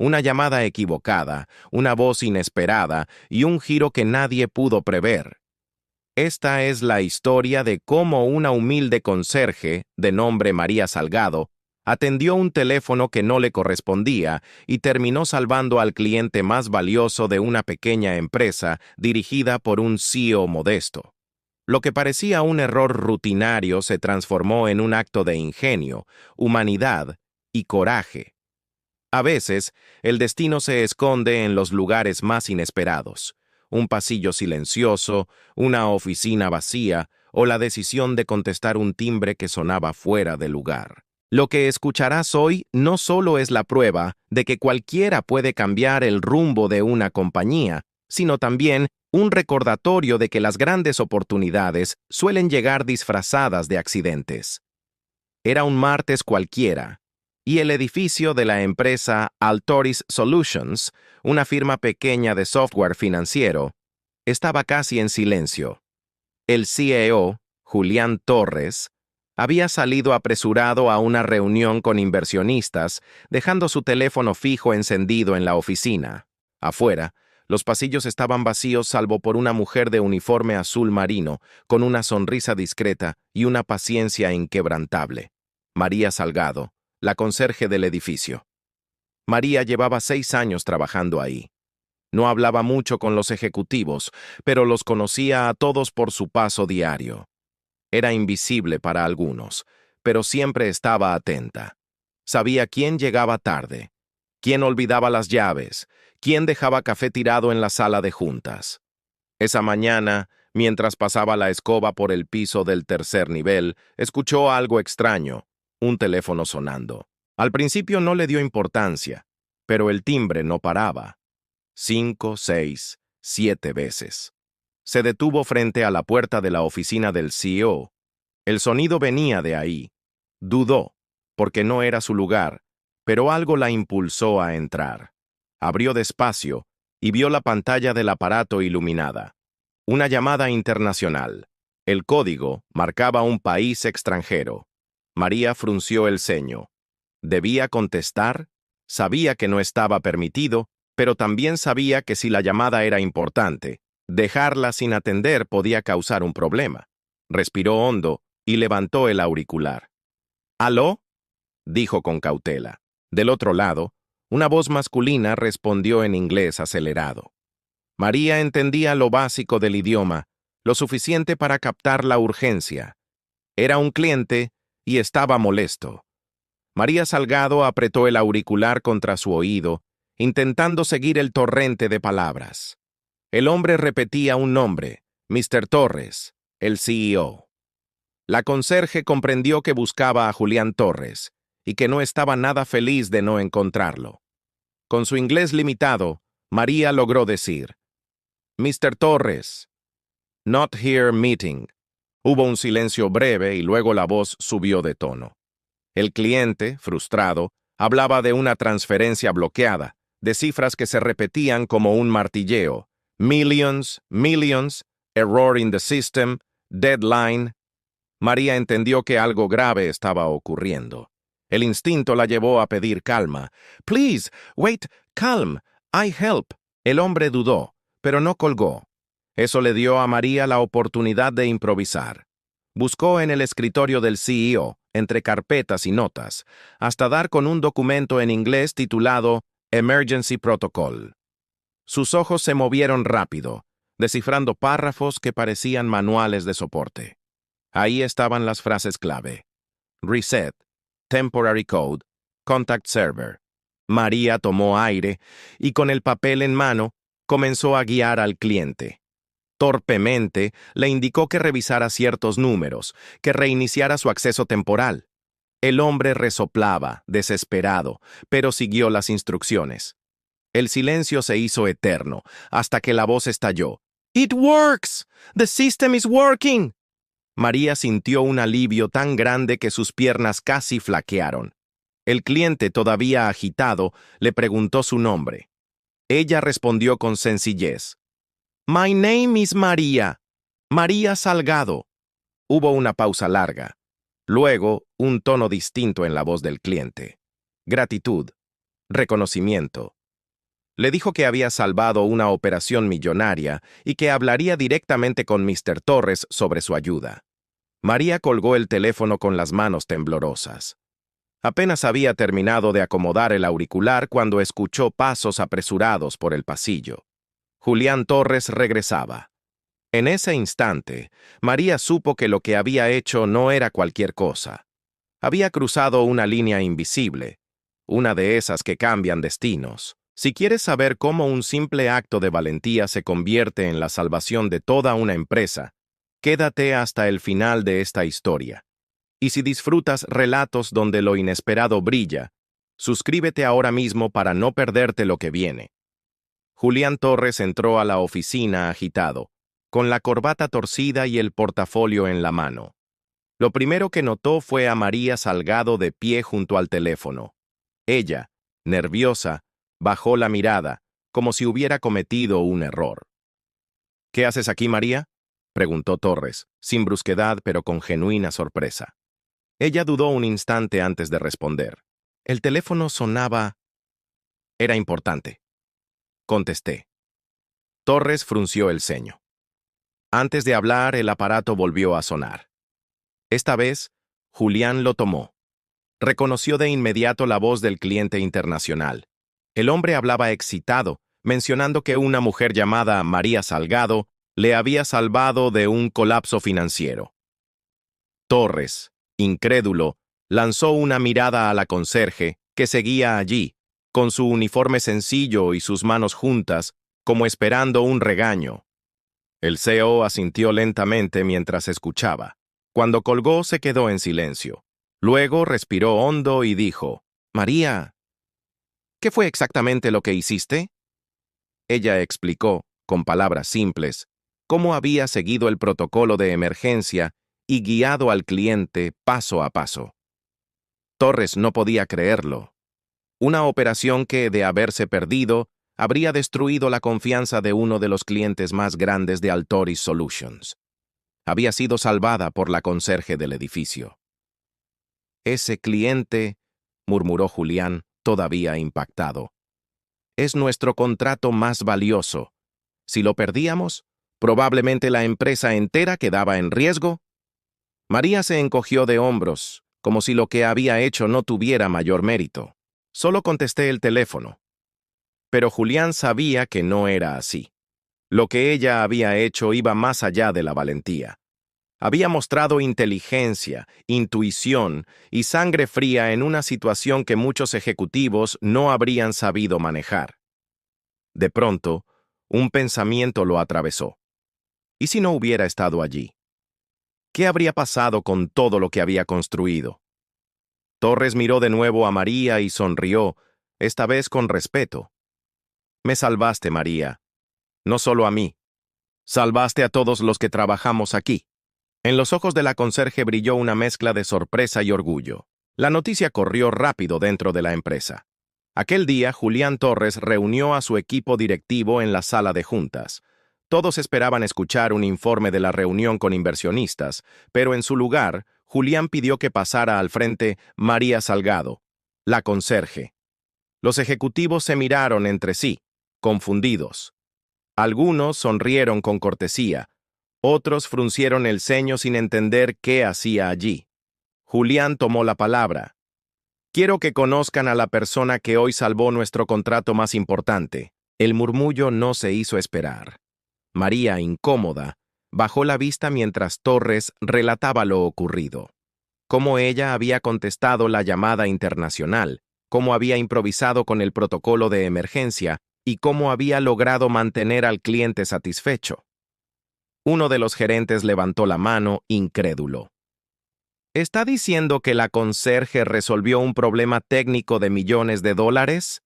Una llamada equivocada, una voz inesperada y un giro que nadie pudo prever. Esta es la historia de cómo una humilde conserje, de nombre María Salgado, atendió un teléfono que no le correspondía y terminó salvando al cliente más valioso de una pequeña empresa dirigida por un CEO modesto. Lo que parecía un error rutinario se transformó en un acto de ingenio, humanidad y coraje. A veces, el destino se esconde en los lugares más inesperados. Un pasillo silencioso, una oficina vacía o la decisión de contestar un timbre que sonaba fuera de lugar. Lo que escucharás hoy no solo es la prueba de que cualquiera puede cambiar el rumbo de una compañía, sino también un recordatorio de que las grandes oportunidades suelen llegar disfrazadas de accidentes. Era un martes cualquiera, y el edificio de la empresa Altoris Solutions, una firma pequeña de software financiero, estaba casi en silencio. El CEO, Julián Torres, había salido apresurado a una reunión con inversionistas, dejando su teléfono fijo encendido en la oficina. Afuera, los pasillos estaban vacíos salvo por una mujer de uniforme azul marino, con una sonrisa discreta y una paciencia inquebrantable. María Salgado, la conserje del edificio. María llevaba 6 años trabajando ahí. No hablaba mucho con los ejecutivos, pero los conocía a todos por su paso diario. Era invisible para algunos, pero siempre estaba atenta. Sabía quién llegaba tarde, quién olvidaba las llaves, quién dejaba café tirado en la sala de juntas. Esa mañana, mientras pasaba la escoba por el piso del tercer nivel, escuchó algo extraño, un teléfono sonando. Al principio no le dio importancia, pero el timbre no paraba. 5, 6, 7 veces. Se detuvo frente a la puerta de la oficina del CEO. El sonido venía de ahí. Dudó, porque no era su lugar, pero algo la impulsó a entrar. Abrió despacio y vio la pantalla del aparato iluminada. Una llamada internacional. El código marcaba un país extranjero. María frunció el ceño. ¿Debía contestar? Sabía que no estaba permitido, pero también sabía que si la llamada era importante, dejarla sin atender podía causar un problema. Respiró hondo y levantó el auricular. ¿Aló?, dijo con cautela. Del otro lado, una voz masculina respondió en inglés acelerado. María entendía lo básico del idioma, lo suficiente para captar la urgencia. Era un cliente y estaba molesto. María Salgado apretó el auricular contra su oído, intentando seguir el torrente de palabras. El hombre repetía un nombre, Mr. Torres, el CEO. La conserje comprendió que buscaba a Julián Torres y que no estaba nada feliz de no encontrarlo. Con su inglés limitado, María logró decir, Mr. Torres, not here meeting. Hubo un silencio breve y luego la voz subió de tono. El cliente, frustrado, hablaba de una transferencia bloqueada, de cifras que se repetían como un martilleo. Millions, millions, error in the system, deadline. María entendió que algo grave estaba ocurriendo. El instinto la llevó a pedir calma. Please, wait, calm, I help. El hombre dudó, pero no colgó. Eso le dio a María la oportunidad de improvisar. Buscó en el escritorio del CEO, entre carpetas y notas, hasta dar con un documento en inglés titulado Emergency Protocol. Sus ojos se movieron rápido, descifrando párrafos que parecían manuales de soporte. Ahí estaban las frases clave. Reset, Temporary Code, Contact Server. María tomó aire y con el papel en mano comenzó a guiar al cliente. Torpemente, le indicó que revisara ciertos números, que reiniciara su acceso temporal. El hombre resoplaba, desesperado, pero siguió las instrucciones. El silencio se hizo eterno, hasta que la voz estalló. «It works! The system is working!» María sintió un alivio tan grande que sus piernas casi flaquearon. El cliente, todavía agitado, le preguntó su nombre. Ella respondió con sencillez. «My name is María. María Salgado». Hubo una pausa larga. Luego, un tono distinto en la voz del cliente. «Gratitud. reconocimiento. Le dijo que había salvado una operación millonaria y que hablaría directamente con Mr. Torres sobre su ayuda. María colgó el teléfono con las manos temblorosas. Apenas había terminado de acomodar el auricular cuando escuchó pasos apresurados por el pasillo. Julián Torres regresaba. En ese instante, María supo que lo que había hecho no era cualquier cosa. Había cruzado una línea invisible, una de esas que cambian destinos. Si quieres saber cómo un simple acto de valentía se convierte en la salvación de toda una empresa, quédate hasta el final de esta historia. Y si disfrutas relatos donde lo inesperado brilla, suscríbete ahora mismo para no perderte lo que viene. Julián Torres entró a la oficina agitado, con la corbata torcida y el portafolio en la mano. Lo primero que notó fue a María Salgado de pie junto al teléfono. Ella, nerviosa, bajó la mirada, como si hubiera cometido un error. ¿Qué haces aquí, María?, preguntó Torres, sin brusquedad pero con genuina sorpresa. Ella dudó un instante antes de responder. El teléfono sonaba. Era importante. Contesté. Torres frunció el ceño. Antes de hablar, el aparato volvió a sonar. Esta vez, Julián lo tomó. Reconoció de inmediato la voz del cliente internacional. El hombre hablaba excitado, mencionando que una mujer llamada María Salgado le había salvado de un colapso financiero. Torres, incrédulo, lanzó una mirada a la conserje, que seguía allí, con su uniforme sencillo y sus manos juntas, como esperando un regaño. El CEO asintió lentamente mientras escuchaba. Cuando colgó se quedó en silencio. Luego respiró hondo y dijo, «María, ¿qué fue exactamente lo que hiciste?». Ella explicó, con palabras simples, cómo había seguido el protocolo de emergencia y guiado al cliente paso a paso. Torres no podía creerlo. Una operación que, de haberse perdido, habría destruido la confianza de uno de los clientes más grandes de Altoris Solutions. Había sido salvada por la conserje del edificio. «Ese cliente», murmuró Julián, todavía impactado, «es nuestro contrato más valioso. Si lo perdíamos, probablemente la empresa entera quedaba en riesgo». María se encogió de hombros, como si lo que había hecho no tuviera mayor mérito. Solo contesté el teléfono. Pero Julián sabía que no era así. Lo que ella había hecho iba más allá de la valentía. Había mostrado inteligencia, intuición y sangre fría en una situación que muchos ejecutivos no habrían sabido manejar. De pronto, un pensamiento lo atravesó. ¿Y si no hubiera estado allí? ¿Qué habría pasado con todo lo que había construido? Torres miró de nuevo a María y sonrió, esta vez con respeto. «Me salvaste, María. No solo a mí. Salvaste a todos los que trabajamos aquí». En los ojos de la conserje brilló una mezcla de sorpresa y orgullo. La noticia corrió rápido dentro de la empresa. Aquel día, Julián Torres reunió a su equipo directivo en la sala de juntas. Todos esperaban escuchar un informe de la reunión con inversionistas, pero en su lugar, Julián pidió que pasara al frente María Salgado, la conserje. Los ejecutivos se miraron entre sí, confundidos. Algunos sonrieron con cortesía, otros fruncieron el ceño sin entender qué hacía allí. Julián tomó la palabra. «Quiero que conozcan a la persona que hoy salvó nuestro contrato más importante». El murmullo no se hizo esperar. María, incómoda, bajó la vista mientras Torres relataba lo ocurrido. Cómo ella había contestado la llamada internacional, cómo había improvisado con el protocolo de emergencia y cómo había logrado mantener al cliente satisfecho. Uno de los gerentes levantó la mano, incrédulo. ¿Está diciendo que la conserje resolvió un problema técnico de millones de dólares?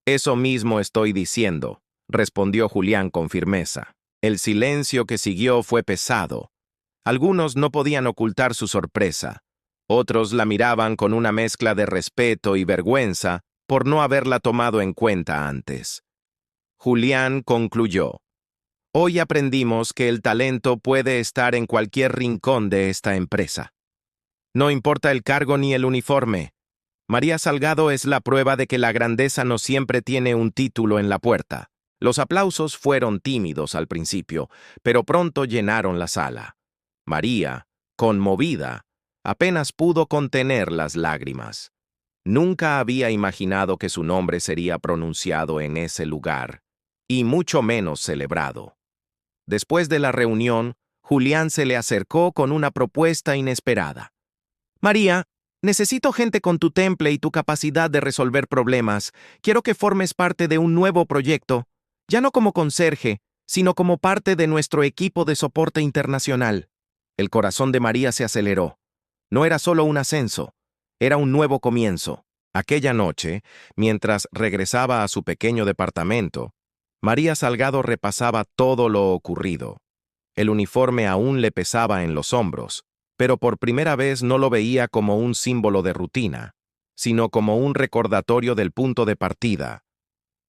Eso mismo estoy diciendo, respondió Julián con firmeza. El silencio que siguió fue pesado. Algunos no podían ocultar su sorpresa. Otros la miraban con una mezcla de respeto y vergüenza por no haberla tomado en cuenta antes. Julián concluyó. Hoy aprendimos que el talento puede estar en cualquier rincón de esta empresa. No importa el cargo ni el uniforme. María Salgado es la prueba de que la grandeza no siempre tiene un título en la puerta. Los aplausos fueron tímidos al principio, pero pronto llenaron la sala. María, conmovida, apenas pudo contener las lágrimas. Nunca había imaginado que su nombre sería pronunciado en ese lugar, y mucho menos celebrado. Después de la reunión, Julián se le acercó con una propuesta inesperada. María, necesito gente con tu temple y tu capacidad de resolver problemas. Quiero que formes parte de un nuevo proyecto, ya no como conserje, sino como parte de nuestro equipo de soporte internacional. El corazón de María se aceleró. No era solo un ascenso, era un nuevo comienzo. Aquella noche, mientras regresaba a su pequeño departamento, María Salgado repasaba todo lo ocurrido. El uniforme aún le pesaba en los hombros, pero por primera vez no lo veía como un símbolo de rutina, sino como un recordatorio del punto de partida.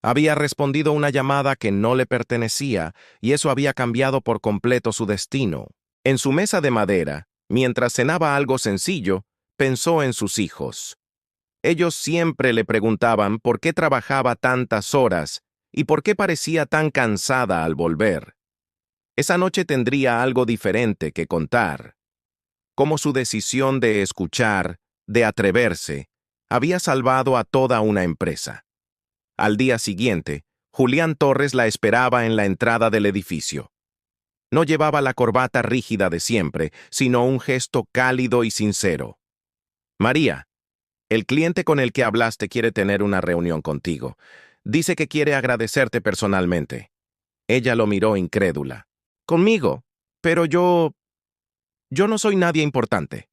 Había respondido una llamada que no le pertenecía, y eso había cambiado por completo su destino. En su mesa de madera, mientras cenaba algo sencillo, pensó en sus hijos. Ellos siempre le preguntaban por qué trabajaba tantas horas y por qué parecía tan cansada al volver. Esa noche tendría algo diferente que contar. Cómo su decisión de escuchar, de atreverse, había salvado a toda una empresa. Al día siguiente, Julián Torres la esperaba en la entrada del edificio. No llevaba la corbata rígida de siempre, sino un gesto cálido y sincero. María, el cliente con el que hablaste quiere tener una reunión contigo. Dice que quiere agradecerte personalmente. Ella lo miró incrédula. ¿Conmigo? Pero yo no soy nadie importante.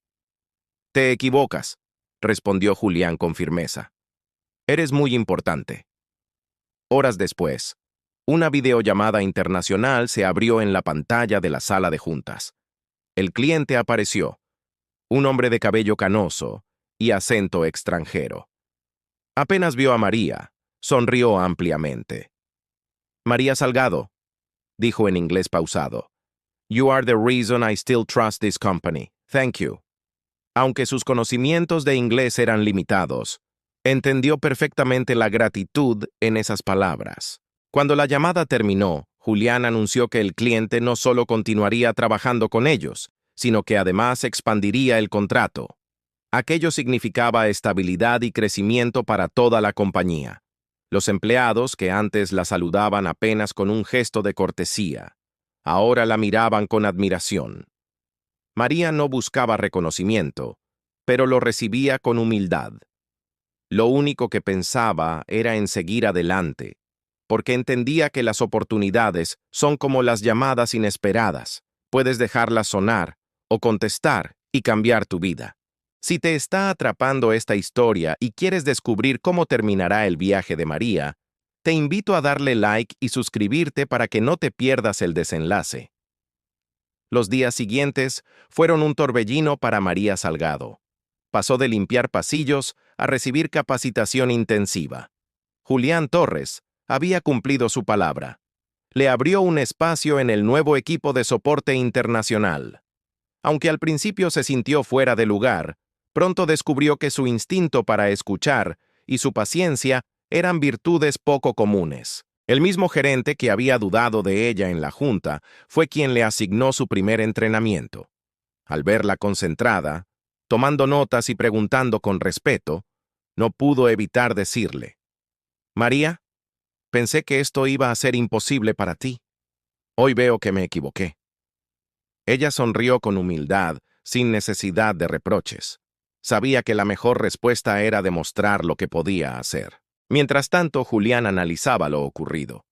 Te equivocas, respondió Julián con firmeza. Eres muy importante. Horas después, una videollamada internacional se abrió en la pantalla de la sala de juntas. El cliente apareció, un hombre de cabello canoso y acento extranjero. Apenas vio a María, sonrió ampliamente. María Salgado, dijo en inglés pausado. You are the reason I still trust this company. Thank you. Aunque sus conocimientos de inglés eran limitados, entendió perfectamente la gratitud en esas palabras. Cuando la llamada terminó, Julián anunció que el cliente no solo continuaría trabajando con ellos, sino que además expandiría el contrato. Aquello significaba estabilidad y crecimiento para toda la compañía. Los empleados, que antes la saludaban apenas con un gesto de cortesía, ahora la miraban con admiración. María no buscaba reconocimiento, pero lo recibía con humildad. Lo único que pensaba era en seguir adelante, porque entendía que las oportunidades son como las llamadas inesperadas. Puedes dejarlas sonar o contestar y cambiar tu vida. Si te está atrapando esta historia y quieres descubrir cómo terminará el viaje de María, te invito a darle like y suscribirte para que no te pierdas el desenlace. Los días siguientes fueron un torbellino para María Salgado. Pasó de limpiar pasillos a recibir capacitación intensiva. Julián Torres había cumplido su palabra. Le abrió un espacio en el nuevo equipo de soporte internacional. Aunque al principio se sintió fuera de lugar, pronto descubrió que su instinto para escuchar y su paciencia eran virtudes poco comunes. El mismo gerente que había dudado de ella en la junta fue quien le asignó su primer entrenamiento. Al verla concentrada, tomando notas y preguntando con respeto, no pudo evitar decirle: María, pensé que esto iba a ser imposible para ti. Hoy veo que me equivoqué. Ella sonrió con humildad, sin necesidad de reproches. Sabía que la mejor respuesta era demostrar lo que podía hacer. Mientras tanto, Julián analizaba lo ocurrido.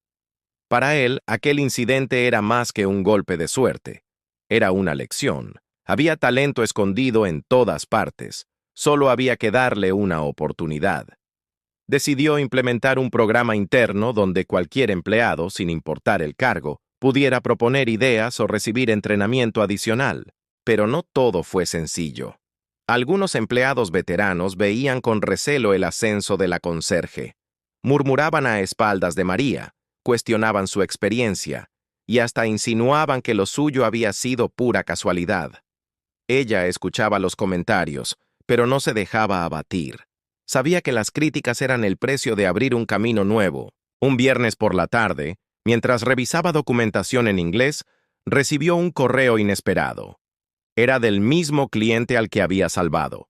Para él, aquel incidente era más que un golpe de suerte. Era una lección. Había talento escondido en todas partes. Solo había que darle una oportunidad. Decidió implementar un programa interno donde cualquier empleado, sin importar el cargo, pudiera proponer ideas o recibir entrenamiento adicional. Pero no todo fue sencillo. Algunos empleados veteranos veían con recelo el ascenso de la conserje. Murmuraban a espaldas de María, cuestionaban su experiencia y hasta insinuaban que lo suyo había sido pura casualidad. Ella escuchaba los comentarios, pero no se dejaba abatir. Sabía que las críticas eran el precio de abrir un camino nuevo. Un viernes por la tarde, mientras revisaba documentación en inglés, recibió un correo inesperado. Era del mismo cliente al que había salvado.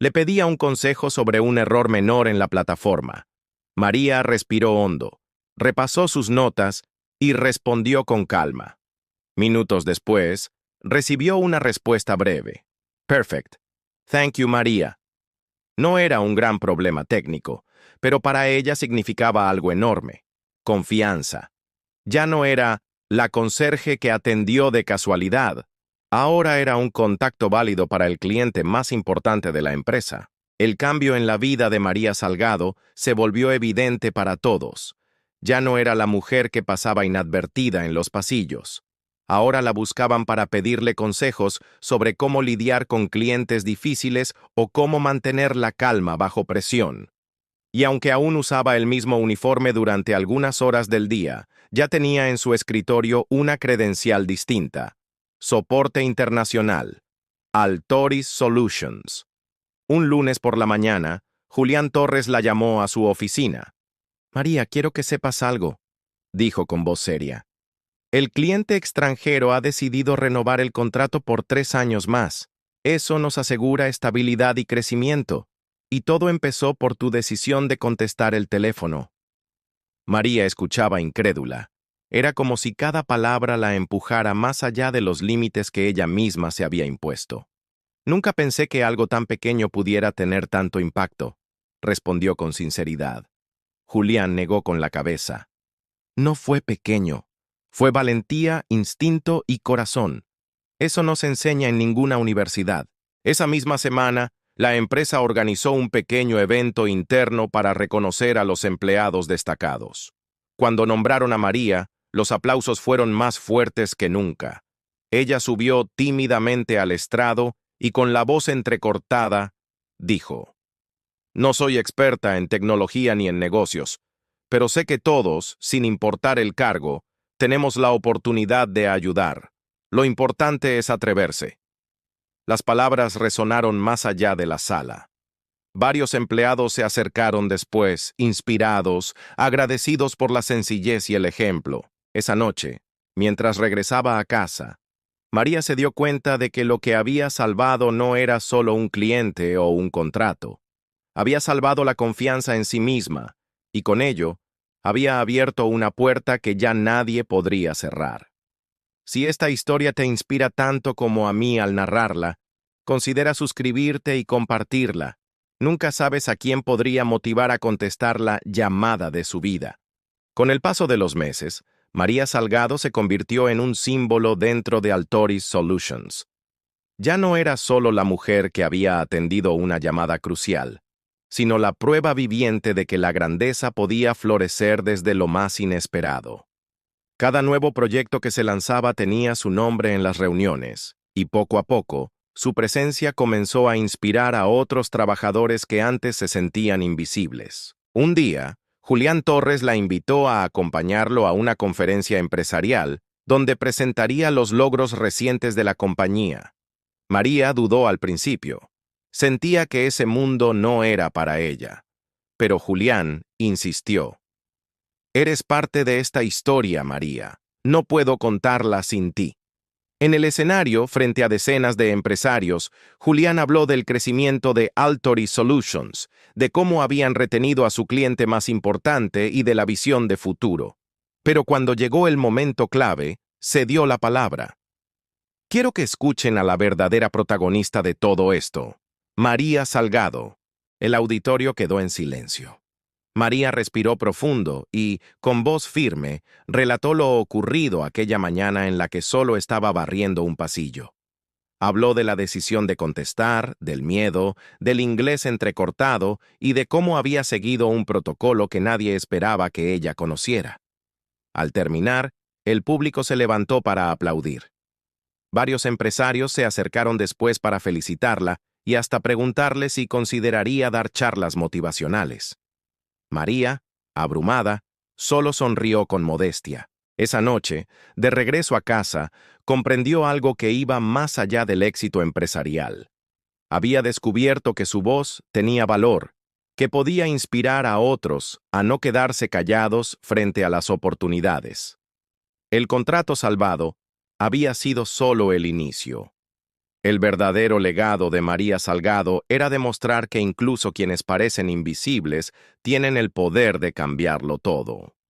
Le pedía un consejo sobre un error menor en la plataforma. María respiró hondo, repasó sus notas y respondió con calma. Minutos después, recibió una respuesta breve. Perfect. Thank you, María. No era un gran problema técnico, pero para ella significaba algo enorme. Confianza. Ya no era la conserje que atendió de casualidad. Ahora era un contacto válido para el cliente más importante de la empresa. El cambio en la vida de María Salgado se volvió evidente para todos. Ya no era la mujer que pasaba inadvertida en los pasillos. Ahora la buscaban para pedirle consejos sobre cómo lidiar con clientes difíciles o cómo mantener la calma bajo presión. Y aunque aún usaba el mismo uniforme durante algunas horas del día, ya tenía en su escritorio una credencial distinta. Soporte internacional. Altoris Solutions. Un lunes por la mañana, Julián Torres la llamó a su oficina. María, quiero que sepas algo, dijo con voz seria. El cliente extranjero ha decidido renovar el contrato por 3 años más. Eso nos asegura estabilidad y crecimiento. Y todo empezó por tu decisión de contestar el teléfono. María escuchaba incrédula. Era como si cada palabra la empujara más allá de los límites que ella misma se había impuesto. Nunca pensé que algo tan pequeño pudiera tener tanto impacto, respondió con sinceridad. Julián negó con la cabeza. No fue pequeño. Fue valentía, instinto y corazón. Eso no se enseña en ninguna universidad. Esa misma semana, la empresa organizó un pequeño evento interno para reconocer a los empleados destacados. Cuando nombraron a María, los aplausos fueron más fuertes que nunca. Ella subió tímidamente al estrado y con la voz entrecortada, dijo: No soy experta en tecnología ni en negocios, pero sé que todos, sin importar el cargo, tenemos la oportunidad de ayudar. Lo importante es atreverse. Las palabras resonaron más allá de la sala. Varios empleados se acercaron después, inspirados, agradecidos por la sencillez y el ejemplo. Esa noche, mientras regresaba a casa, María se dio cuenta de que lo que había salvado no era solo un cliente o un contrato. Había salvado la confianza en sí misma, y con ello, había abierto una puerta que ya nadie podría cerrar. Si esta historia te inspira tanto como a mí al narrarla, considera suscribirte y compartirla. Nunca sabes a quién podría motivar a contestar la llamada de su vida. Con el paso de los meses, María Salgado se convirtió en un símbolo dentro de Altoris Solutions. Ya no era solo la mujer que había atendido una llamada crucial, sino la prueba viviente de que la grandeza podía florecer desde lo más inesperado. Cada nuevo proyecto que se lanzaba tenía su nombre en las reuniones, y poco a poco, su presencia comenzó a inspirar a otros trabajadores que antes se sentían invisibles. Un día, Julián Torres la invitó a acompañarlo a una conferencia empresarial, donde presentaría los logros recientes de la compañía. María dudó al principio. Sentía que ese mundo no era para ella. Pero Julián insistió. Eres parte de esta historia, María. No puedo contarla sin ti. En el escenario, frente a decenas de empresarios, Julián habló del crecimiento de Altoris Solutions, de cómo habían retenido a su cliente más importante y de la visión de futuro. Pero cuando llegó el momento clave, se dio la palabra. Quiero que escuchen a la verdadera protagonista de todo esto, María Salgado. El auditorio quedó en silencio. María respiró profundo y, con voz firme, relató lo ocurrido aquella mañana en la que solo estaba barriendo un pasillo. Habló de la decisión de contestar, del miedo, del inglés entrecortado y de cómo había seguido un protocolo que nadie esperaba que ella conociera. Al terminar, el público se levantó para aplaudir. Varios empresarios se acercaron después para felicitarla y hasta preguntarle si consideraría dar charlas motivacionales. María, abrumada, solo sonrió con modestia. Esa noche, de regreso a casa, comprendió algo que iba más allá del éxito empresarial. Había descubierto que su voz tenía valor, que podía inspirar a otros a no quedarse callados frente a las oportunidades. El contrato salvado había sido solo el inicio. El verdadero legado de María Salgado era demostrar que incluso quienes parecen invisibles tienen el poder de cambiarlo todo.